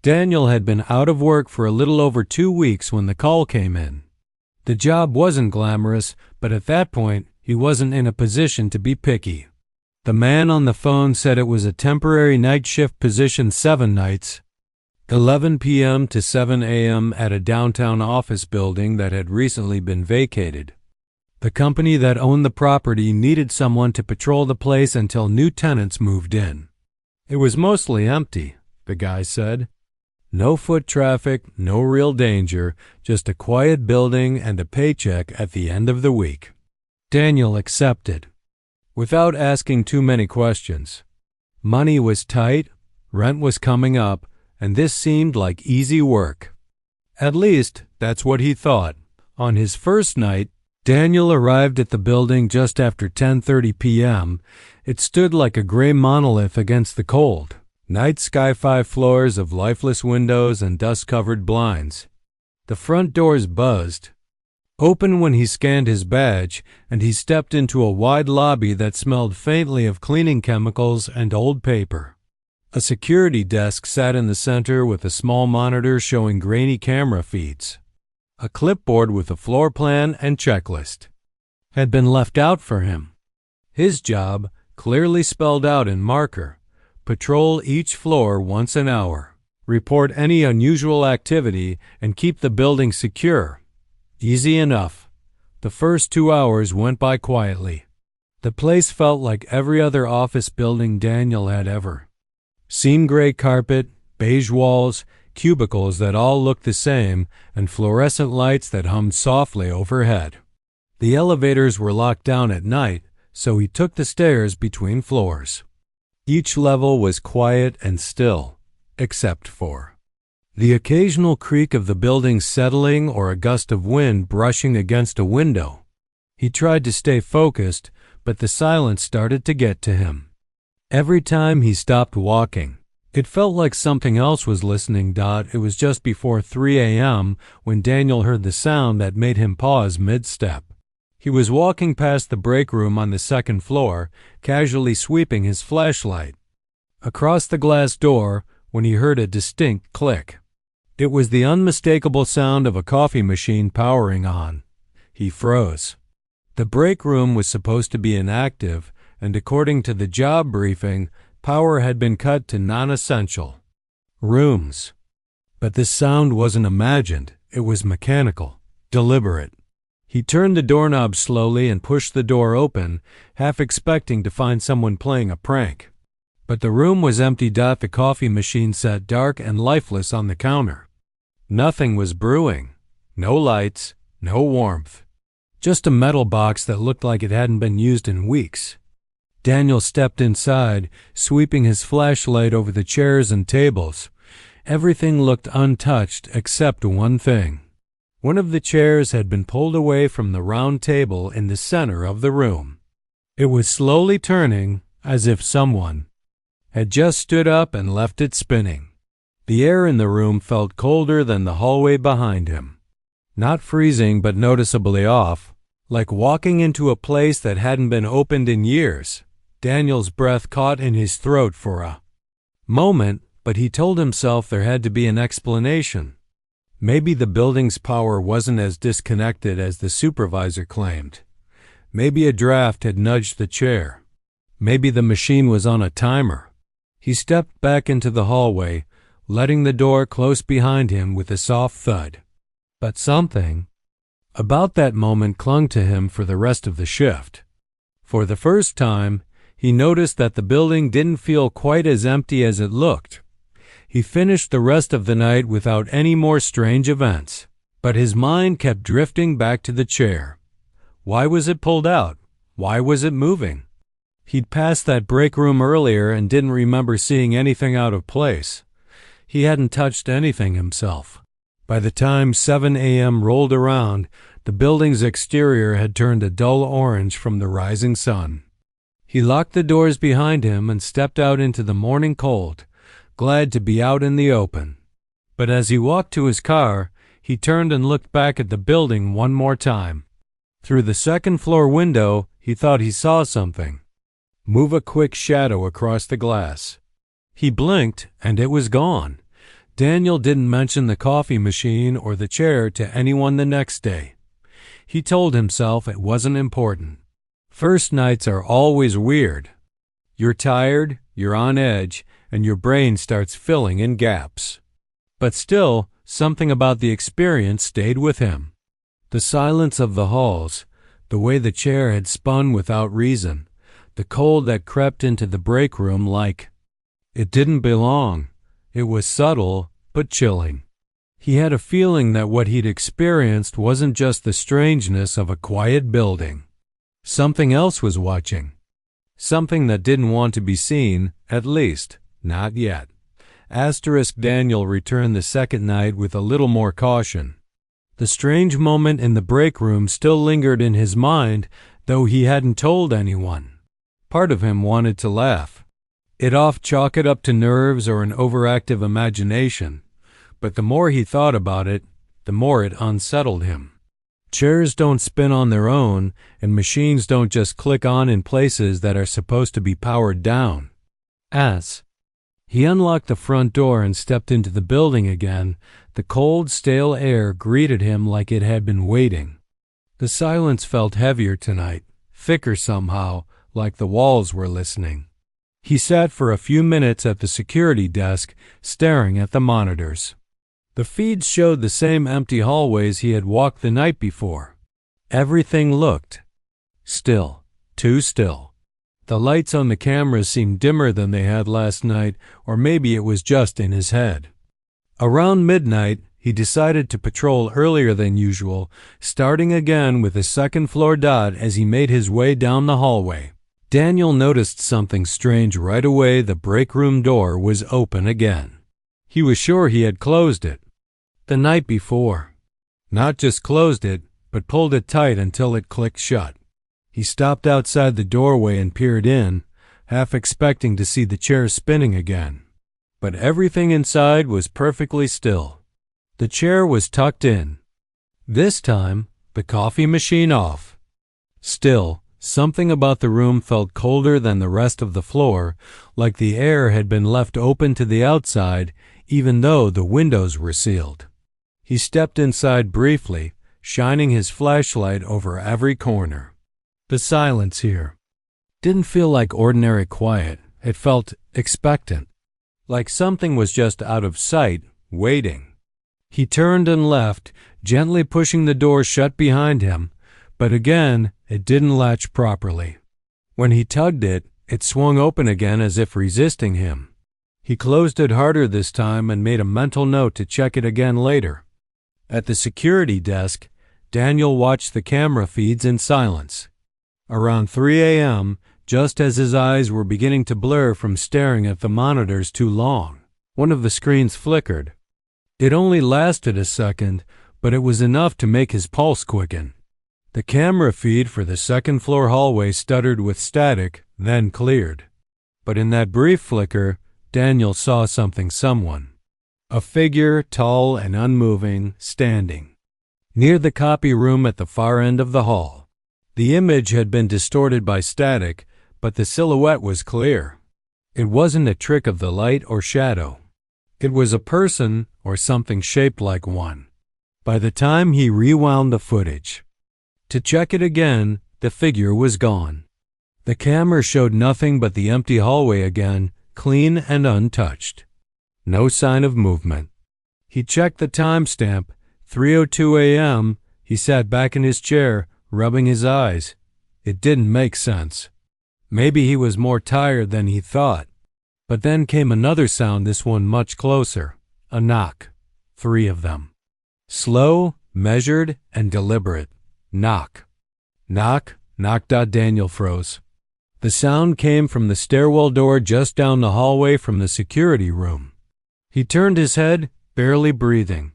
Daniel had been out of work for a little over 2 weeks when the call came in. The job wasn't glamorous, but at that point, he wasn't in a position to be picky. The man on the phone said it was a temporary night shift position, 7 nights, 11 p.m. to 7 a.m. at a downtown office building that had recently been vacated. The company that owned the property needed someone to patrol the place until new tenants moved in. It was mostly empty, the guy said. No foot traffic, no real danger, just a quiet building and a paycheck at the end of the week. Daniel accepted, without asking too many questions. Money was tight, rent was coming up, and this seemed like easy work. At least, that's what he thought. On his first night, Daniel arrived at the building just after 10:30 p.m. It stood like a gray monolith against the cold. Night sky, 5 floors of lifeless windows and dust-covered blinds. The front doors buzzed open when he scanned his badge, and he stepped into a wide lobby that smelled faintly of cleaning chemicals and old paper. A security desk sat in the center with a small monitor showing grainy camera feeds. A clipboard with a floor plan and checklist had been left out for him. His job, clearly spelled out in marker: patrol each floor once an hour, report any unusual activity, and keep the building secure. Easy enough. The first 2 hours went by quietly. The place felt like every other office building Daniel had ever seen: gray carpet, beige walls, cubicles that all looked the same, and fluorescent lights that hummed softly overhead. The elevators were locked down at night, so he took the stairs between floors. Each level was quiet and still, except for the occasional creak of the building settling or a gust of wind brushing against a window. He tried to stay focused, but the silence started to get to him. Every time he stopped walking, it felt like something else was listening. It was just before 3 a.m. when Daniel heard the sound that made him pause mid-step. He was walking past the break room on the second floor, casually sweeping his flashlight across the glass door when he heard a distinct click. It was the unmistakable sound of a coffee machine powering on. He froze. The break room was supposed to be inactive, and according to the job briefing, power had been cut to non-essential rooms. But this sound wasn't imagined. It was mechanical, deliberate. He turned the doorknob slowly and pushed the door open, half expecting to find someone playing a prank. But the room was empty. The coffee machine sat dark and lifeless on the counter. Nothing was brewing. No lights, no warmth. Just a metal box that looked like it hadn't been used in weeks. Daniel stepped inside, sweeping his flashlight over the chairs and tables. Everything looked untouched except one thing. One of the chairs had been pulled away from the round table in the center of the room. It was slowly turning, as if someone had just stood up and left it spinning. The air in the room felt colder than the hallway behind him. Not freezing, but noticeably off, like walking into a place that hadn't been opened in years. Daniel's breath caught in his throat for a moment, but he told himself there had to be an explanation. Maybe the building's power wasn't as disconnected as the supervisor claimed. Maybe a draft had nudged the chair. Maybe the machine was on a timer. He stepped back into the hallway, letting the door close behind him with a soft thud. But something about that moment clung to him for the rest of the shift. For the first time, he noticed that the building didn't feel quite as empty as it looked. He finished the rest of the night without any more strange events, but his mind kept drifting back to the chair. Why was it pulled out? Why was it moving? He'd passed that break room earlier and didn't remember seeing anything out of place. He hadn't touched anything himself. By the time 7 a.m. rolled around, the building's exterior had turned a dull orange from the rising sun. He locked the doors behind him and stepped out into the morning cold, glad to be out in the open. But as he walked to his car, he turned and looked back at the building one more time. Through the second-floor window, he thought he saw something move a quick shadow across the glass. He blinked, and it was gone. Daniel didn't mention the coffee machine or the chair to anyone the next day. He told himself it wasn't important. First nights are always weird. You're tired, you're on edge, and your brain starts filling in gaps. But still, something about the experience stayed with him. The silence of the halls, the way the chair had spun without reason, the cold that crept into the break room like it didn't belong. It was subtle, but chilling. He had a feeling that what he'd experienced wasn't just the strangeness of a quiet building. Something else was watching. Something that didn't want to be seen, at least, not yet. Daniel returned the second night with a little more caution. The strange moment in the break room still lingered in his mind, though he hadn't told anyone. Part of him wanted to laugh. It off chalk it up to nerves or an overactive imagination, but the more he thought about it, the more it unsettled him. Chairs don't spin on their own, and machines don't just click on in places that are supposed to be powered down. As he unlocked the front door and stepped into the building again, the cold, stale air greeted him like it had been waiting. The silence felt heavier tonight, thicker somehow, like the walls were listening. He sat for a few minutes at the security desk, staring at the monitors. The feeds showed the same empty hallways he had walked the night before. Everything looked still, too still. The lights on the cameras seemed dimmer than they had last night, or maybe it was just in his head. Around midnight, he decided to patrol earlier than usual, starting again with a second-floor dot as he made his way down the hallway. Daniel noticed something strange right away. The break room door was open again. He was sure he had closed it the night before. Not just closed it, but pulled it tight until it clicked shut. He stopped outside the doorway and peered in, half expecting to see the chair spinning again. But everything inside was perfectly still. The chair was tucked in. This time, the coffee machine off. Still, something about the room felt colder than the rest of the floor, like the air had been left open to the outside, even though the windows were sealed. He stepped inside briefly, shining his flashlight over every corner. The silence here didn't feel like ordinary quiet. It felt expectant, like something was just out of sight, waiting. He turned and left, gently pushing the door shut behind him, but again, it didn't latch properly. When he tugged it, it swung open again as if resisting him. He closed it harder this time and made a mental note to check it again later. At the security desk, Daniel watched the camera feeds in silence. Around 3 a.m., just as his eyes were beginning to blur from staring at the monitors too long, one of the screens flickered. It only lasted a second, but it was enough to make his pulse quicken. The camera feed for the second-floor hallway stuttered with static, then cleared. But in that brief flicker, Daniel saw someone. A figure, tall and unmoving, standing near the copy room at the far end of the hall. The image had been distorted by static, but the silhouette was clear. It wasn't a trick of the light or shadow. It was a person or something shaped like one. By the time he rewound the footage to check it again, the figure was gone. The camera showed nothing but the empty hallway again, clean and untouched. No sign of movement. He checked the timestamp, 3:02 a.m. He sat back in his chair, rubbing his eyes. It didn't make sense. Maybe he was more tired than he thought. But then came another sound, this one much closer. A knock. 3 of them. Slow, measured, and deliberate. Knock. Knock, knock. Daniel froze. The sound came from the stairwell door just down the hallway from the security room. He turned his head, barely breathing.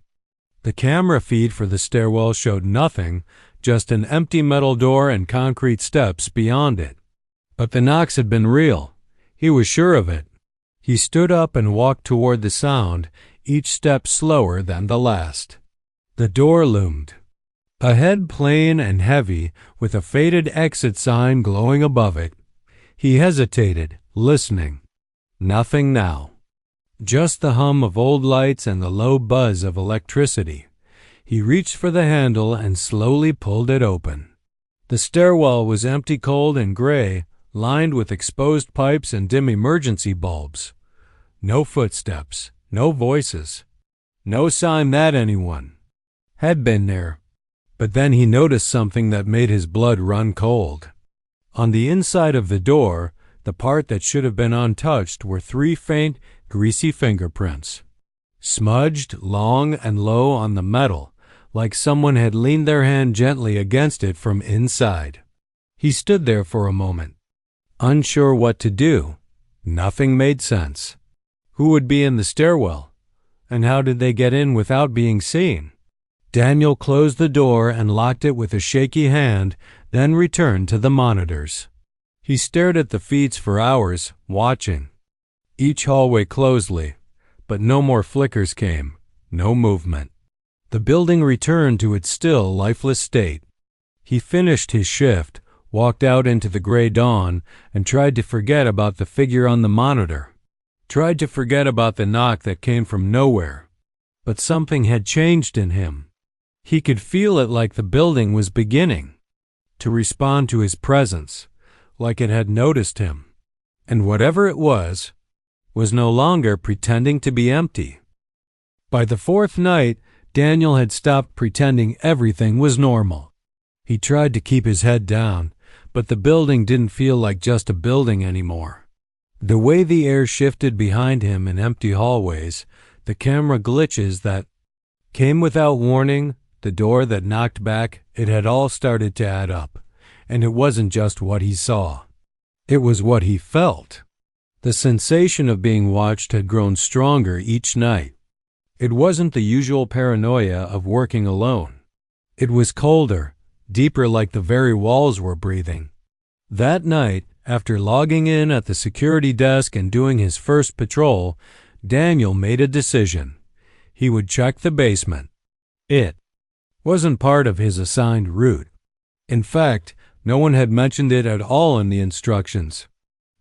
The camera feed for the stairwell showed nothing, just an empty metal door and concrete steps beyond it. But the knocks had been real. He was sure of it. He stood up and walked toward the sound, each step slower than the last. The door loomed. Ahead, plain and heavy, with a faded exit sign glowing above it. He hesitated, listening. Nothing now. Just the hum of old lights and the low buzz of electricity. He reached for the handle and slowly pulled it open. The stairwell was empty, cold, and gray, lined with exposed pipes and dim emergency bulbs. No footsteps, no voices, no sign that anyone had been there. But then he noticed something that made his blood run cold. On the inside of the door, the part that should have been untouched, were 3 faint, greasy fingerprints, smudged long and low on the metal, like someone had leaned their hand gently against it from inside. He stood there for a moment, unsure what to do. Nothing made sense. Who would be in the stairwell? And how did they get in without being seen? Daniel closed the door and locked it with a shaky hand, then returned to the monitors. He stared at the feeds for hours, watching each hallway closely, but no more flickers came, no movement. The building returned to its still, lifeless state. He finished his shift, walked out into the gray dawn, and tried to forget about the figure on the monitor. Tried to forget about the knock that came from nowhere. But something had changed in him. He could feel it, like the building was beginning to respond to his presence, like it had noticed him. And whatever it was no longer pretending to be empty. By the 4th night, Daniel had stopped pretending everything was normal. He tried to keep his head down, but the building didn't feel like just a building anymore. The way the air shifted behind him in empty hallways, the camera glitches that came without warning, the door that knocked back, it had all started to add up. And it wasn't just what he saw. It was what he felt. The sensation of being watched had grown stronger each night. It wasn't the usual paranoia of working alone. It was colder, deeper, like the very walls were breathing. That night, after logging in at the security desk and doing his first patrol, Daniel made a decision. He would check the basement. It wasn't part of his assigned route. In fact, no one had mentioned it at all in the instructions.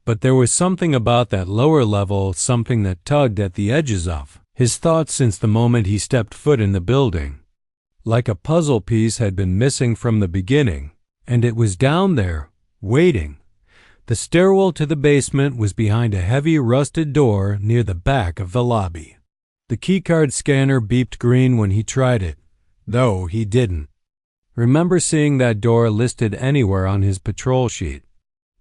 But there was something about that lower level, something that tugged at the edges of his thoughts since the moment he stepped foot in the building. Like a puzzle piece had been missing from the beginning, and it was down there, waiting. The stairwell to the basement was behind a heavy rusted door near the back of the lobby. The keycard scanner beeped green when he tried it, though he didn't remember seeing that door listed anywhere on his patrol sheet.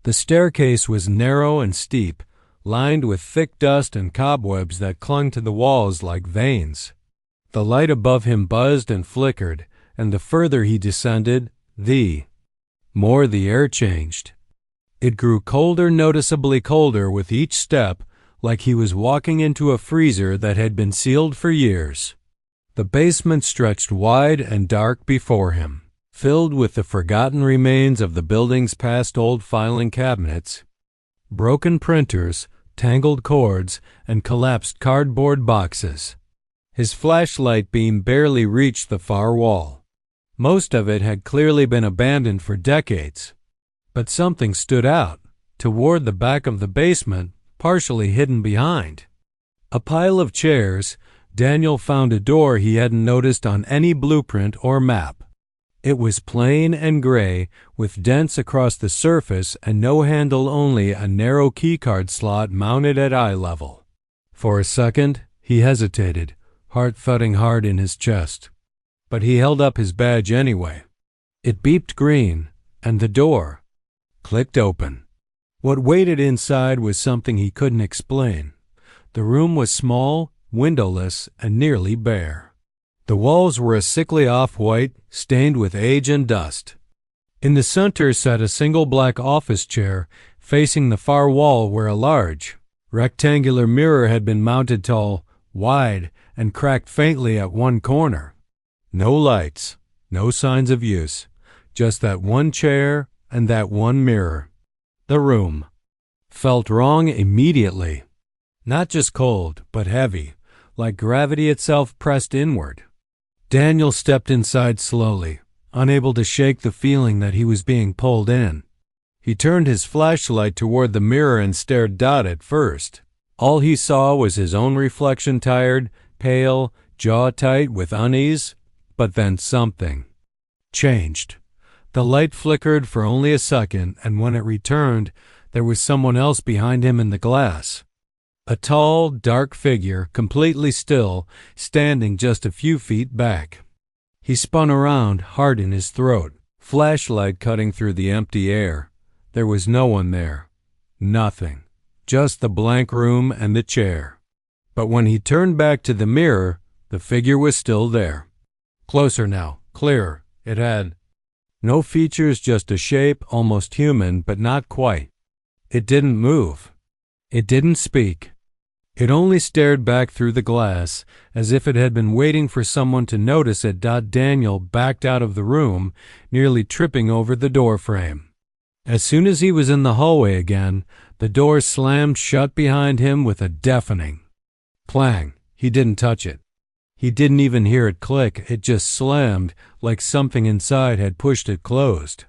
The staircase was narrow and steep, lined with thick dust and cobwebs that clung to the walls like veins. The light above him buzzed and flickered, and the further he descended, the more the air changed. It grew colder, noticeably colder with each step, like he was walking into a freezer that had been sealed for years. The basement stretched wide and dark before him, filled with the forgotten remains of the building's past, old filing cabinets, broken printers, tangled cords, and collapsed cardboard boxes. His flashlight beam barely reached the far wall. Most of it had clearly been abandoned for decades. But something stood out, toward the back of the basement, partially hidden behind a pile of chairs. Daniel found a door he hadn't noticed on any blueprint or map. It was plain and gray, with dents across the surface and no handle, only a narrow keycard slot mounted at eye level. For a second, he hesitated, heart thudding hard in his chest. But he held up his badge anyway. It beeped green, and the door clicked open. What waited inside was something he couldn't explain. The room was small, windowless, and nearly bare. The walls were a sickly off-white, stained with age and dust. In the center sat a single black office chair, facing the far wall where a large, rectangular mirror had been mounted tall, wide, and cracked faintly at one corner. No lights, no signs of use, just that one chair and that one mirror. The room felt wrong immediately. Not just cold, but heavy, like gravity itself pressed inward. Daniel stepped inside slowly, unable to shake the feeling that he was being pulled in. He turned his flashlight toward the mirror and stared. At first, All he saw was his own reflection, tired, pale, jaw tight with unease. But then something changed. The light flickered for only a second, and when it returned, there was someone else behind him in the glass. A tall, dark figure, completely still, standing just a few feet back. He spun around, heart in his throat, flashlight cutting through the empty air. There was no one there. Nothing. Just the blank room and the chair. But when he turned back to the mirror, the figure was still there. Closer now, clearer. It had no features, just a shape, almost human, but not quite. It didn't move. It didn't speak. It only stared back through the glass, as if it had been waiting for someone to notice it. Daniel backed out of the room, nearly tripping over the doorframe. As soon as he was in the hallway again, the door slammed shut behind him with a deafening clang. He didn't touch it. He didn't even hear it click. It just slammed, like something inside had pushed it closed.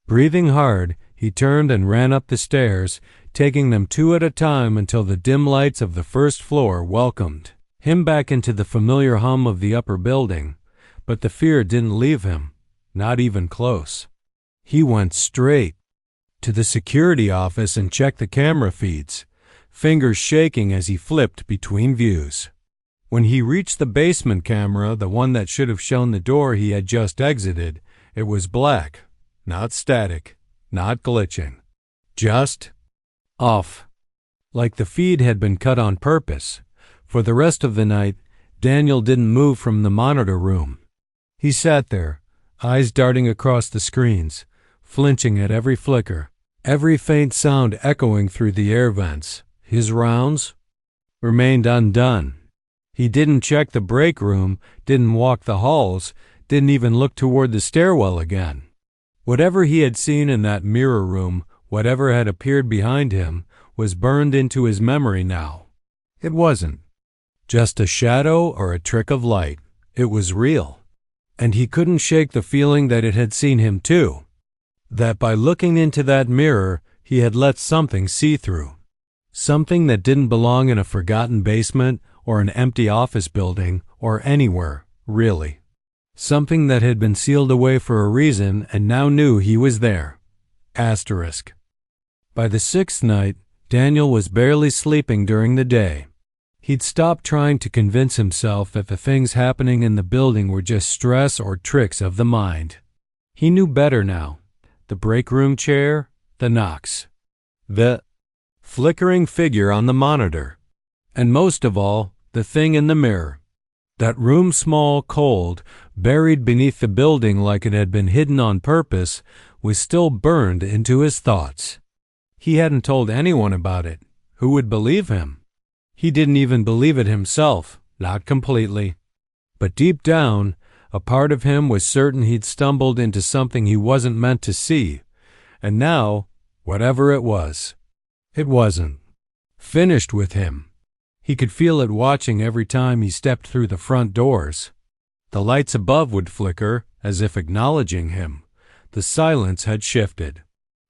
Breathing hard, he turned and ran up the stairs, taking them two at a time until the dim lights of the first floor welcomed him back into the familiar hum of the upper building. But the fear didn't leave him, not even close. He went straight to the security office and checked the camera feeds, fingers shaking as he flipped between views. When he reached the basement camera, the one that should have shown the door he had just exited, it was black, not static, not glitching, just off, like the feed had been cut on purpose. For the rest of the night, Daniel didn't move from the monitor room. He sat there, eyes darting across the screens, flinching at every flicker, every faint sound echoing through the air vents. His rounds remained undone. He didn't check the break room, didn't walk the halls, didn't even look toward the stairwell again. Whatever he had seen in that mirror room, whatever had appeared behind him, was burned into his memory now. It wasn't just a shadow or a trick of light. It was real. And he couldn't shake the feeling that it had seen him too. That by looking into that mirror, he had let something see through. Something that didn't belong in a forgotten basement or an empty office building or anywhere, really. Something that had been sealed away for a reason and now knew he was there. Asterisk. By the sixth night, Daniel was barely sleeping during the day. He'd stopped trying to convince himself that the things happening in the building were just stress or tricks of the mind. He knew better now. The break room chair, the knocks, the flickering figure on the monitor, and most of all, the thing in the mirror. That room, small, cold, buried beneath the building like it had been hidden on purpose, was still burned into his thoughts. He hadn't told anyone about it. Who would believe him? He didn't even believe it himself, not completely. But deep down, a part of him was certain he'd stumbled into something he wasn't meant to see. And now, whatever it was, it wasn't finished with him. He could feel it watching every time he stepped through the front doors. The lights above would flicker, as if acknowledging him. The silence had shifted.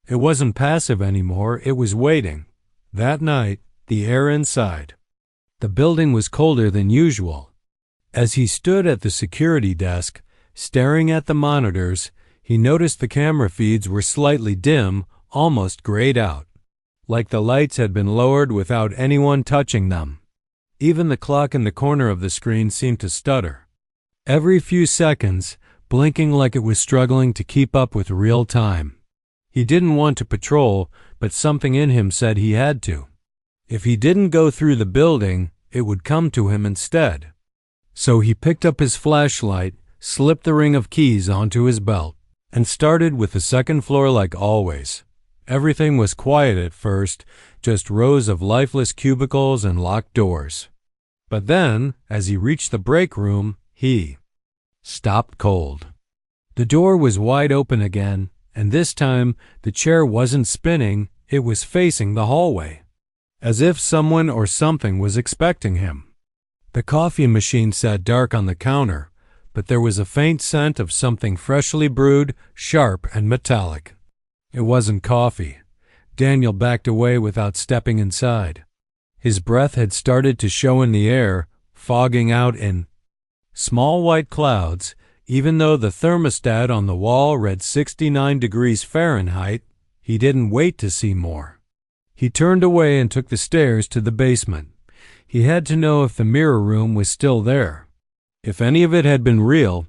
It wasn't passive anymore, it was waiting. That night, the air inside the building was colder than usual. As he stood at the security desk, staring at the monitors, he noticed the camera feeds were slightly dim, almost grayed out, like the lights had been lowered without anyone touching them. Even the clock in the corner of the screen seemed to stutter. Every few seconds, blinking like it was struggling to keep up with real time. He didn't want to patrol, but something in him said he had to. If he didn't go through the building, it would come to him instead. So he picked up his flashlight, slipped the ring of keys onto his belt, and started with the second floor like always. Everything was quiet at first, just rows of lifeless cubicles and locked doors. But then, as he reached the break room, he stopped cold. The door was wide open again, and this time the chair wasn't spinning, it was facing the hallway, as if someone or something was expecting him. The coffee machine sat dark on the counter, but there was a faint scent of something freshly brewed, sharp and metallic. It wasn't coffee. Daniel backed away without stepping inside. His breath had started to show in the air, fogging out in small white clouds. Even though the thermostat on the wall read 69 degrees Fahrenheit, he didn't wait to see more. He turned away and took the stairs to the basement. He had to know if the mirror room was still there, if any of it had been real.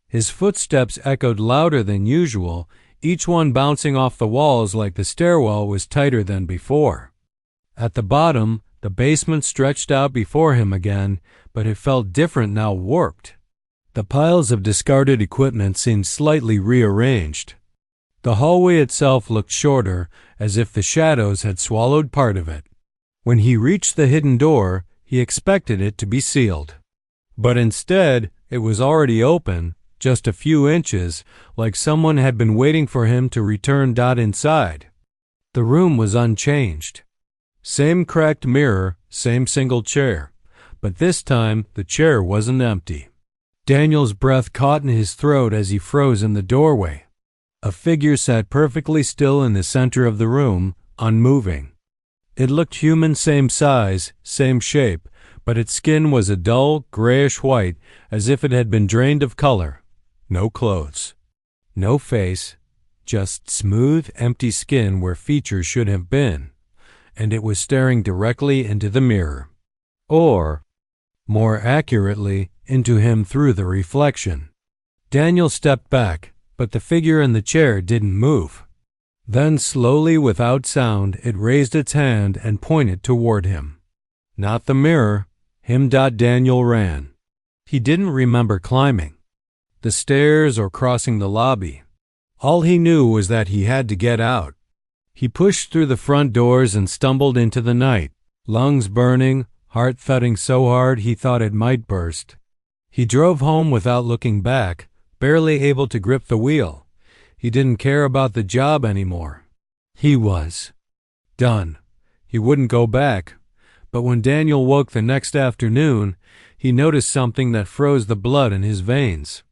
His footsteps echoed louder than usual, each one bouncing off the walls like the stairwell was tighter than before. At the bottom, the basement stretched out before him again, but it felt different now, warped. The piles of discarded equipment seemed slightly rearranged. The hallway itself looked shorter, as if the shadows had swallowed part of it. When he reached the hidden door, he expected it to be sealed. But instead, it was already open, just a few inches, like someone had been waiting for him to return. Inside, the room was unchanged. Same cracked mirror, same single chair, but this time the chair wasn't empty. Daniel's breath caught in his throat as he froze in the doorway. A figure sat perfectly still in the center of the room, unmoving. It looked human, same size, same shape, but its skin was a dull, grayish white, as if it had been drained of color. No clothes, no face, just smooth, empty skin where features should have been, and it was staring directly into the mirror. Or, more accurately, into him through the reflection. Daniel stepped back, but the figure in the chair didn't move. Then slowly, without sound, it raised its hand and pointed toward him. Not the mirror, him. Daniel ran. He didn't remember climbing the stairs or crossing the lobby. All he knew was that he had to get out. He pushed through the front doors and stumbled into the night, lungs burning, heart thudding so hard he thought it might burst. He drove home without looking back, barely able to grip the wheel. He didn't care about the job anymore. He was done. He wouldn't go back. But when Daniel woke the next afternoon, he noticed something that froze the blood in his veins.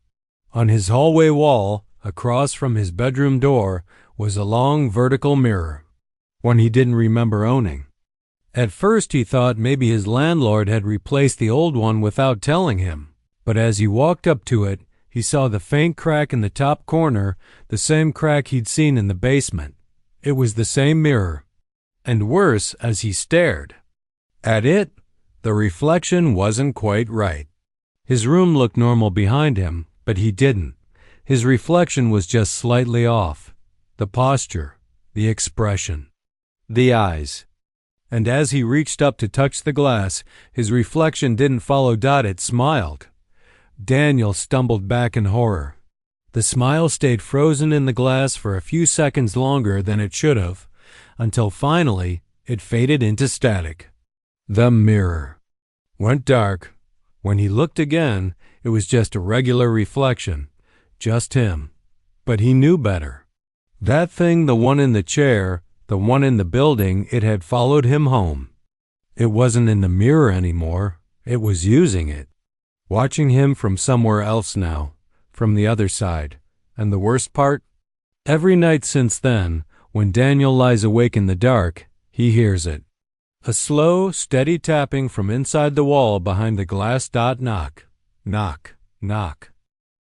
On his hallway wall, across from his bedroom door, was a long vertical mirror, one he didn't remember owning. At first he thought maybe his landlord had replaced the old one without telling him. But as he walked up to it, he saw the faint crack in the top corner, the same crack he'd seen in the basement. It was the same mirror. And worse, as he stared at it, the reflection wasn't quite right. His room looked normal behind him, but he didn't. His reflection was just slightly off. The posture, the expression, the eyes. And as he reached up to touch the glass, his reflection didn't follow. It smiled. Daniel stumbled back in horror. The smile stayed frozen in the glass for a few seconds longer than it should have, until finally it faded into static. The mirror went dark. When he looked again, it was just a regular reflection, just him. But he knew better. That thing, the one in the chair, the one in the building, it had followed him home. It wasn't in the mirror anymore. It was using it. Watching him from somewhere else now, from the other side. And the worst part? Every night since then, when Daniel lies awake in the dark, he hears it. A slow, steady tapping from inside the wall behind the glass. Knock, knock, knock.